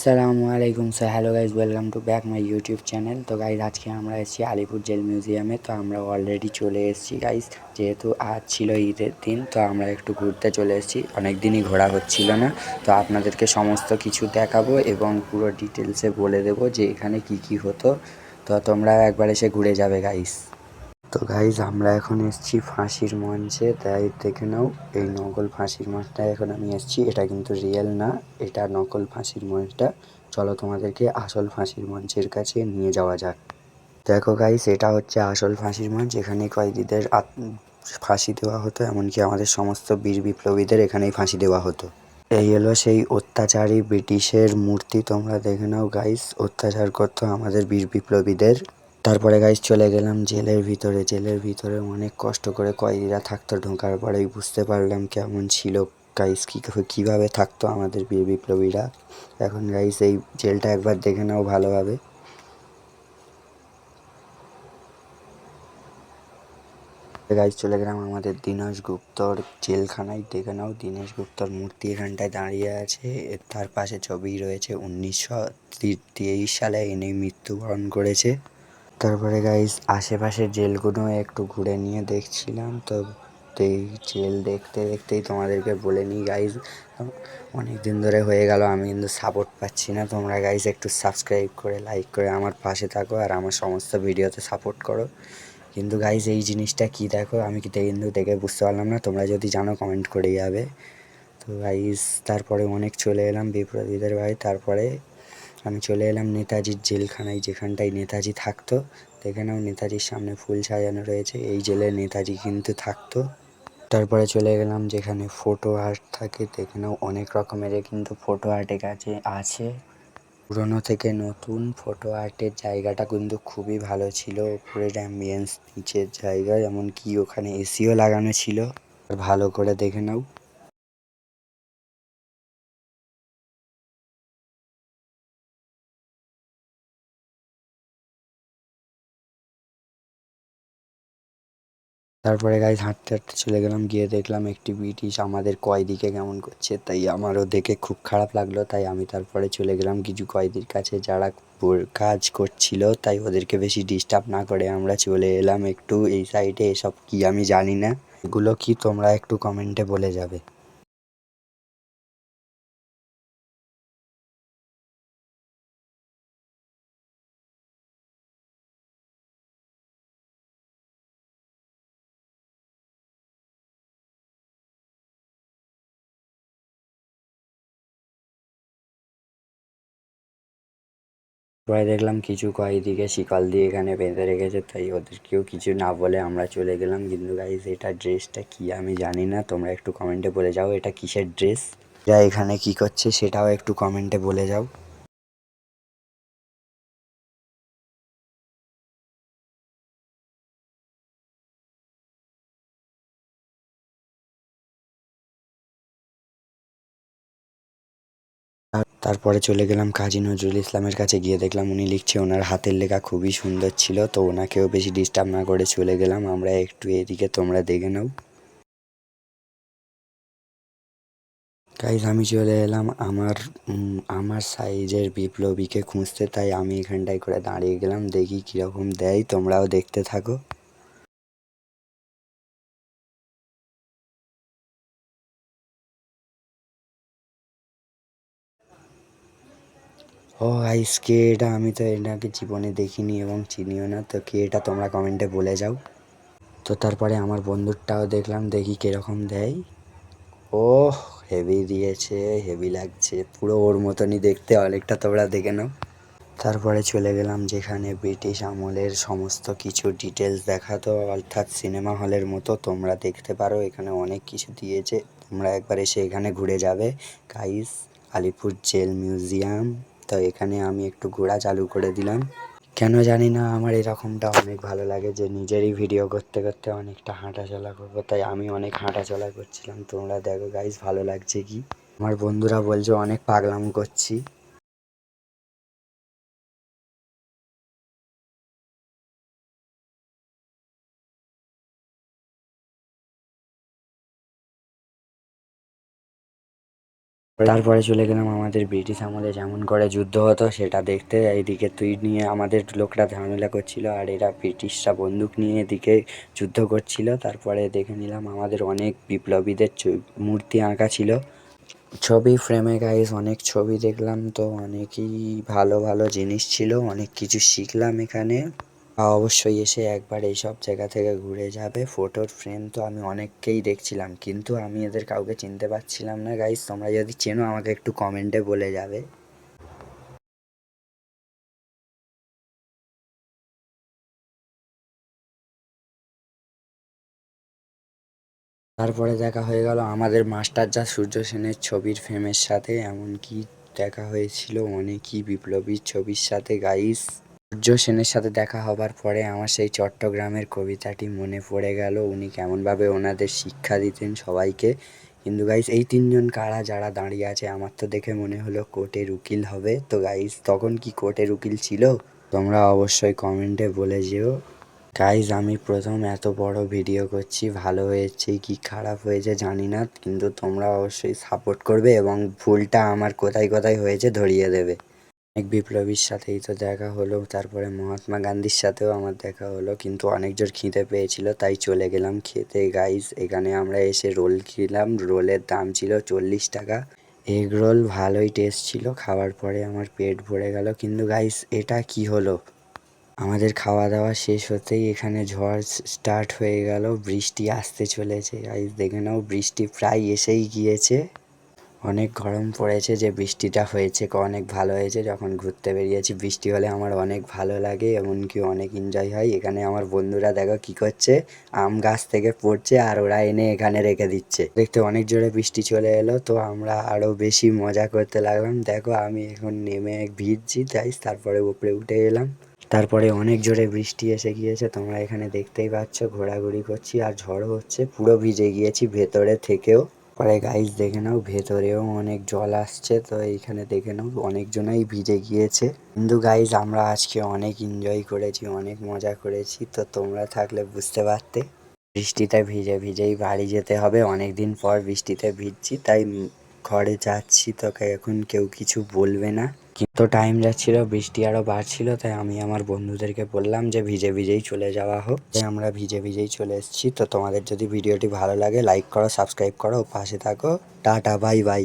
আসসালামু আলাইকুম sir, hello guys, welcome to back my YouTube channel. তো গাইজ আজকে আমরা এসেছি আলিপুর জেল মিউজিয়ামে। তো আমরা অলরেডি চলে এসেছি গাইজ, যেহেতু আজ ছিল ঈদের দিন। তো আমরা একটু ঘুরতে চলে এসেছি, অনেক দিনই ঘোরা হচ্ছিল না। তো আপনাদেরকে সমস্ত কিছু দেখাবো এবং পুরো ডিটেলসে বলে দেবো যে এখানে কি কি হতো। তো তোমরা একবার এসে ঘুরে যাবে গাইজ। তো গাইজ আমরা এখন এসেছি ফাঁসির মঞ্চে, তাই দেখে নাও। এই নকল ফাঁসির মঞ্চটা এখন আমি এসেছি, এটা কিন্তু রিয়েল না, এটা নকল ফাঁসির মঞ্চটা। চলো তোমাদেরকে আসল ফাঁসির মঞ্চের কাছে নিয়ে যাওয়া যাক। দেখো গাইজ, এটা হচ্ছে আসল ফাঁসির মঞ্চ। এখানে কয়েদিদের ফাঁসি দেওয়া হতো, এমনকি আমাদের সমস্ত বীর বিপ্লবীদের এখানেই ফাঁসি দেওয়া হতো। এই হলো সেই অত্যাচারী ব্রিটিশের মূর্তি, তোমরা দেখে নাও গাইজ। অত্যাচার করতো আমাদের বীর বিপ্লবীদের। তারপরে গাইজ চলে গেলাম জেলের ভিতরে। জেলের ভিতরে অনেক কষ্ট করে কয়েদিরা থাকতো, ঢোকার পরেই বুঝতে পারলাম কেমন ছিল গাইজ, কীভাবে থাকতো আমাদের বীর বিপ্লবীরা। এখন গাইজ এই জেলটা একবার দেখে নাও ভালোভাবে। গাইজ চলে গেলাম আমাদের দীনেশ গুপ্তর জেলখানায়, দেখে নাও দীনেশ গুপ্তর মূর্তি এখানটায় দাঁড়িয়ে আছে। তার পাশে ছবি রয়েছে 1923 সালে ইনি মৃত্যুবরণ করেছে। তারপরে গাইজ আশেপাশের জেলগুলো একটু ঘুরে নিয়ে দেখছিলাম। তো এই জেল দেখতে দেখতেই তোমাদেরকে বলে নিই গাইজ, অনেক দিন ধরে হয়ে গেল আমি কিন্তু সাপোর্ট পাচ্ছি না। তোমরা গাইজ একটু সাবস্ক্রাইব করে লাইক করে আমার পাশে থাকো আর আমার সমস্ত ভিডিওতে সাপোর্ট করো। কিন্তু গাইজ এই জিনিসটা কি দেখো, আমি কিন্তু দেখে বুঝতে পারলাম না, তোমরা যদি জানো কমেন্ট করে যাবে। তো গাইজ তারপরে অনেক চলে এলাম বিপ্লবীদের বাড়ি। তারপরে আমি চলে এলাম নেতাজির জেলখানায়, যেখানটায় নেতাজি থাকতো। দেখে নাও নেতাজির সামনে ফুল সাজানো রয়েছে, এই জেলে নেতাজি কিন্তু থাকতো। তারপরে চলে গেলাম যেখানে ফটো আর্ট থাকে, দেখে নাও অনেক রকমের কিন্তু ফটো আর্টের কাছে আছে। পুরনো থেকে নতুন ফটো আর্টের জায়গাটা কিন্তু খুবই ভালো ছিল। উপরের অ্যাম্বিয়েন্স, নিচের জায়গায় এমনকি ওখানে এসিও লাগানো ছিল। ভালো করে দেখে নাও। তারপরে গাইজ হাঁটতে হাঁটতে চলে গেলাম, গিয়ে দেখলাম একটি ব্রিটিশ আমাদের কয়েদিকে কেমন করছে। তাই আমারও দেখে খুব খারাপ লাগলো। তাই আমি তারপরে চলে গেলাম কিছু কয়েদির কাছে যারা কাজ করছিল। তাই ওদেরকে বেশি ডিস্টার্ব না করে আমরা চলে এলাম একটু এই সাইডে। এসব কি আমি জানি না, এগুলো কি তোমরা একটু কমেন্টে বলে যাবে। পরে দেখলাম কিছু কয়েদিকে শিকল দিয়ে এখানে বেঁধে রেখেছে, তাই ওদেরকেও কিছু না বলে আমরা চলে গেলাম। কিন্তু গাইজ এটা ড্রেসটা কি আমি জানি না, তোমরা একটু কমেন্টে বলে যাও এটা কিসের ড্রেস, যা এখানে কি করছে সেটাও একটু কমেন্টে বলে যাও। তারপরে চলে গেলাম কাজী নজরুল ইসলামের কাছে, গিয়ে দেখলাম উনি লিখছে, ওনার হাতের লেখা খুবই সুন্দর ছিল। তো ওনাকেও বেশি ডিস্টার্ব না করে চলে গেলাম আমরা একটু এদিকে, তোমরা দেখে নাও। গাইজ আমি চলে এলাম আমার সাইজের বিপ্লবীকে খুঁজতে। তাই আমি এখানটায় করে দাঁড়িয়ে গেলাম, দেখি কীরকম দেয়, তোমরাও দেখতে থাকো। ও গাইস, কে এটা? আমি তো এটাকে জীবনে দেখিনি এবং চিনিও না। তো কে এটা তোমরা কমেন্টে বলে যাও। তো তারপরে আমার বন্ধুরটাও দেখলাম, দেখি কীরকম দেয়। ও হেভি দিয়েছে, হেভি লাগছে, পুরো ওর মতনই দেখতে অনেকটা, তোমরা দেখে নাও। তারপরে চলে গেলাম যেখানে ব্রিটিশ আমলের সমস্ত কিছু ডিটেলস দেখাতো, অর্থাৎ সিনেমা হলের মতো। তোমরা দেখতে পারো এখানে অনেক কিছু দিয়েছে, তোমরা একবার এসে এখানে ঘুরে যাবে গাইস। Alipur jail museum. তো এখানে আমি একটু ঘোরা চালু করে দিলাম। কেন জানি না আমার এরকমটা অনেক ভালো লাগে যে নিজেরই ভিডিও করতে করতে অনেকটা হাঁটাচলা করবো। তাই আমি অনেক হাঁটাচলা করছিলাম, তোমরা দেখো গাইস ভালো লাগছে কি। আমার বন্ধুরা বলছে অনেক পাগলামো করছি। তারপরে চলে গেলাম আমাদের ব্রিটিশ আমলে যেমন করে যুদ্ধ হতো সেটা দেখতে। এইদিকে তুই নিয়ে আমাদের লোকরা ঝামেলা করছিল আর এরা ব্রিটিশরা বন্দুক নিয়ে এদিকে যুদ্ধ করছিল। তারপরে দেখে নিলাম আমাদের অনেক বিপ্লবীদের মূর্তি আঁকা ছিল ছবি ফ্রেমে। গাইস অনেক ছবি দেখলাম, তো অনেকই ভালো ভালো জিনিস ছিল, অনেক কিছু শিখলাম এখানে। অবশ্যই এসে একবার এইসব জায়গা থেকে ঘুরে যাবে। ফটোর ফ্রেম তো আমি অনেককেই দেখছিলাম, কিন্তু আমি এদের কাউকে চিনতে পারছিলাম না। গাইস তোমরা যদি চেনো আমাকে একটু কমেন্টে বলে যাবে। তারপরে দেখা হয়ে গেল আমাদের মাস্টার যা সূর্য সেনের ছবির ফ্রেমের সাথে, এমনকি দেখা হয়েছিল অনেকই বিপ্লবীর ছবির সাথে। গাইস সূর্য সেনের সাথে দেখা হবার পরে আমার সেই চট্টগ্রামের কবিতাটি মনে পড়ে গেল। উনি কেমনভাবে ওনাদের শিক্ষা দিতেন সবাইকে। কিন্তু গাইস এই তিনজন কারা যারা দাঁড়িয়ে আছে, আমার তো দেখে মনে হলো কোর্টের উকিল হবে। তো গাইস তখন কি কোর্টের উকিল ছিল? তোমরা অবশ্যই কমেন্টে বলে যেও। গাইজ আমি প্রথম এত বড় ভিডিও করছি, ভালো হয়েছে কি খারাপ হয়েছে জানি না, কিন্তু তোমরা অবশ্যই সাপোর্ট করবে এবং ভুলটা আমার কোথায় কোথায় হয়েছে ধরিয়ে দেবে। অনেক বিপ্লবীর সাথেই তো দেখা হলো, তারপরে মহাত্মা গান্ধীর সাথেও আমার দেখা হলো, কিন্তু অনেক জোর খিদে পেয়েছিল তাই চলে গেলাম খেতে। গাইজ এখানে আমরা এসে রোল খেলাম, রোলের দাম ছিল 40 টাকা। এগ রোল ভালোই টেস্ট ছিল, খাওয়ার পরে আমার পেট ভরে গেল। কিন্তু গাইজ এটা কি হলো, আমাদের খাওয়া দাওয়া শেষ হতেই এখানে ঝড় স্টার্ট হয়ে গেল, বৃষ্টি আসতে চলেছে। গাইস দেখে নাও বৃষ্টি প্রায় এসেই গিয়েছে। অনেক গরম পড়েছে, যে বৃষ্টিটা হয়েছে অনেক ভালো হয়েছে। যখন ঘুরতে বেরিয়েছি বৃষ্টি হলে আমার অনেক ভালো লাগে, এমনকি অনেক এনজয় হয়। এখানে আমার বন্ধুরা দেখো কি করছে, আম গাছ থেকে পড়ছে আর ওরা এনে এখানে রেখে দিচ্ছে। দেখতে অনেক জোরে বৃষ্টি চলে এলো, তো আমরা আরো বেশি মজা করতে লাগলাম। দেখো আমি এখন নেমে ভিজছি, তাই তারপরে উপরে উঠে এলাম। তারপরে অনেক জোরে বৃষ্টি এসে গিয়েছে, তোমরা এখানে দেখতেই পাচ্ছ। ঘোরাঘুরি করছি আর ঝড় হচ্ছে, পুরো ভিজে গিয়েছি ভেতরে থেকেও। পরে গাইস দেখে নাও ভেতরেও অনেক জল আসছে, তো এইখানে দেখে নাও অনেকজনাই ভিজে গিয়েছে। কিন্তু গাইস আমরা আজকে অনেক এনজয় করেছি, অনেক মজা করেছি, তো তোমরা থাকলে বুঝতে পারতে। বৃষ্টিতে ভিজে ভিজেই বাড়ি যেতে হবে, অনেক দিন পর বৃষ্টিতে ভিজছি তাই ঘরে যাচ্ছি। তোকে এখন কেউ কিছু বলবে না, কিন্তু টাইম যাচ্ছিল বৃষ্টি আরো বাড়ছিল, তাই আমি আমার বন্ধুদেরকে বললাম যে ভিজে ভিজেই চলে যাওয়া হোক। তাই আমরা ভিজে ভিজেই চলে এসেছি। তো তোমাদের যদি ভিডিওটি ভালো লাগে লাইক করো, সাবস্ক্রাইব করো, পাশে থাকো। Tata bye bye.